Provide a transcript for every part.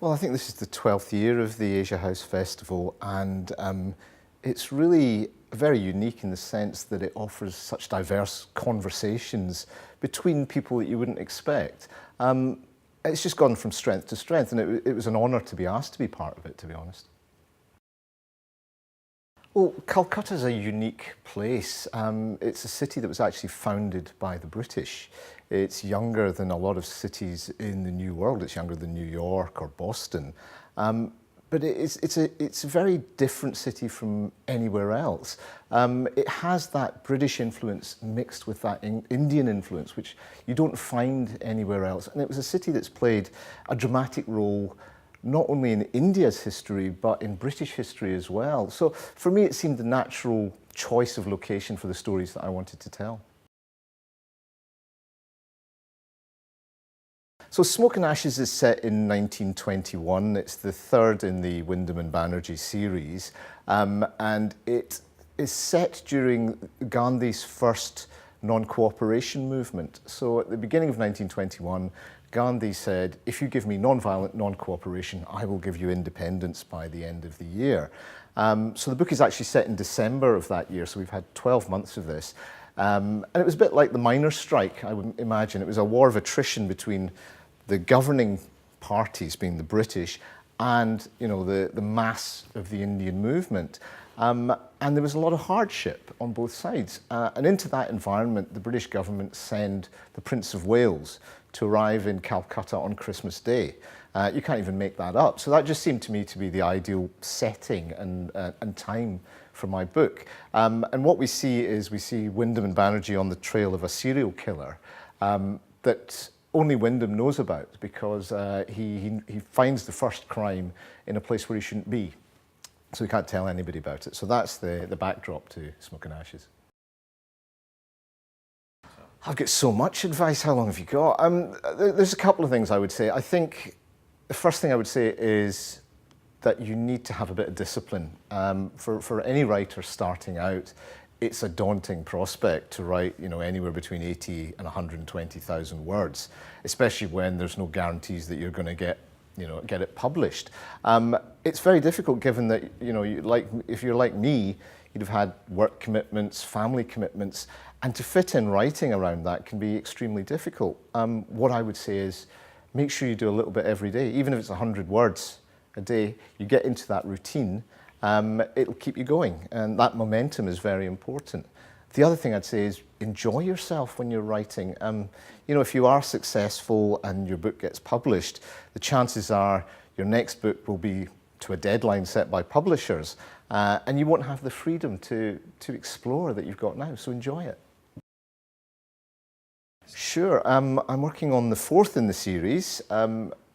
Well, I think this is the 12th year of the Asia House Festival, and it's really very unique in the sense that it offers such diverse conversations between people that you wouldn't expect. It's just gone from strength to strength, and it was an honour to be asked to be part of it, to be honest. Well, Calcutta is a unique place. It's a city that was actually founded by the British. It's younger than a lot of cities in the New World. It's younger than New York or Boston. But it's a very different city from anywhere else. It has that British influence mixed with that Indian influence, which you don't find anywhere else. And it was a city that's played a dramatic role not only in India's history, but in British history as well. So for me, it seemed the natural choice of location for the stories that I wanted to tell. So Smoke and Ashes is set in 1921. It's the third in the Wyndham and Banerjee series. And it is set during Gandhi's first non-cooperation movement. So at the beginning of 1921, Gandhi said, if you give me non-violent non-cooperation, I will give you independence by the end of the year. So the book is actually set in December of that year, so we've had 12 months of this. And it was a bit like the miners' strike, I would imagine. It was a war of attrition between the governing parties, being the British, and the mass of the Indian movement. And there was a lot of hardship on both sides. And into that environment, the British government sent the Prince of Wales to arrive in Calcutta on Christmas Day. You can't even make that up. So that just seemed to me to be the ideal setting and time for my book. And what we see Wyndham and Banerjee on the trail of a serial killer that only Wyndham knows about, because he finds the first crime in a place where he shouldn't be. So he can't tell anybody about it. So that's the backdrop to Smoke and Ashes. I've got so much advice. How long have you got? There's a couple of things I would say. I think the first thing I would say is that you need to have a bit of discipline. For any writer starting out, it's a daunting prospect to write, anywhere between 80 and 120,000 words, especially when there's no guarantees that you're going to get it published. It's very difficult, given that if you're like me, you'd have had work commitments, family commitments, and to fit in writing around that can be extremely difficult. What I would say is make sure you do a little bit every day, even if it's 100 words a day. You get into that routine, it'll keep you going, and that momentum is very important. The other thing I'd say is enjoy yourself when you're writing. If you are successful and your book gets published, the chances are your next book will be to a deadline set by publishers, and you won't have the freedom to explore that you've got now, so enjoy it. Sure, I'm working on the fourth in the series,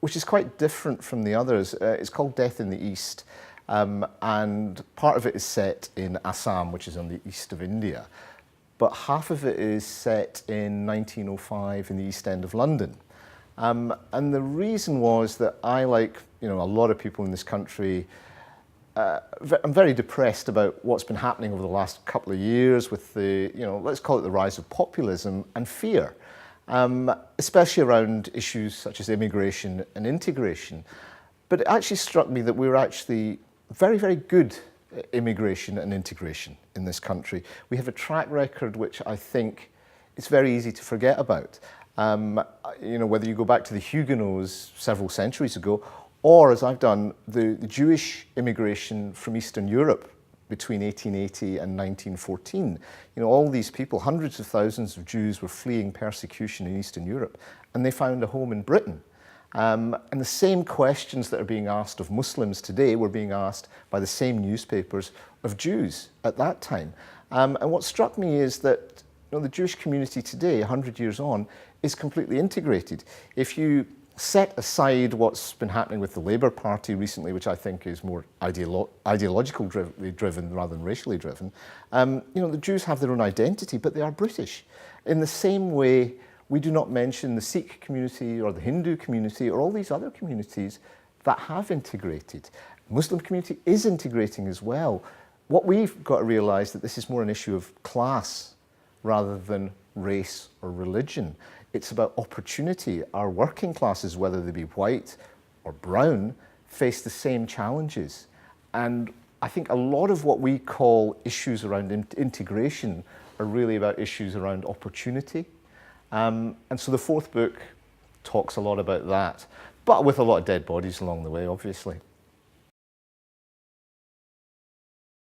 which is quite different from the others. It's called Death in the East, and part of it is set in Assam, which is on the east of India, but half of it is set in 1905 in the East End of London. And the reason was that I, like a lot of people in this country, I'm very depressed about what's been happening over the last couple of years with the, let's call it the rise of populism and fear, especially around issues such as immigration and integration. But it actually struck me that we were actually very, very good at immigration and integration in this country. We have a track record which I think it's very easy to forget about. Whether you go back to the Huguenots several centuries ago, or, as I've done, the Jewish immigration from Eastern Europe between 1880 and 1914. All these people, hundreds of thousands of Jews, were fleeing persecution in Eastern Europe, and they found a home in Britain. And the same questions that are being asked of Muslims today were being asked by the same newspapers of Jews at that time. And what struck me is that the Jewish community today, 100 years on, is completely integrated. If you set aside what's been happening with the Labour Party recently, which I think is more ideologically driven rather than racially driven, the Jews have their own identity, but they are British. In the same way, we do not mention the Sikh community or the Hindu community or all these other communities that have integrated. The Muslim community is integrating as well. What we've got to realise that this is more an issue of class rather than race or religion. It's about opportunity. Our working classes, whether they be white or brown, face the same challenges. And I think a lot of what we call issues around integration are really about issues around opportunity. And so the fourth book talks a lot about that, but with a lot of dead bodies along the way, obviously.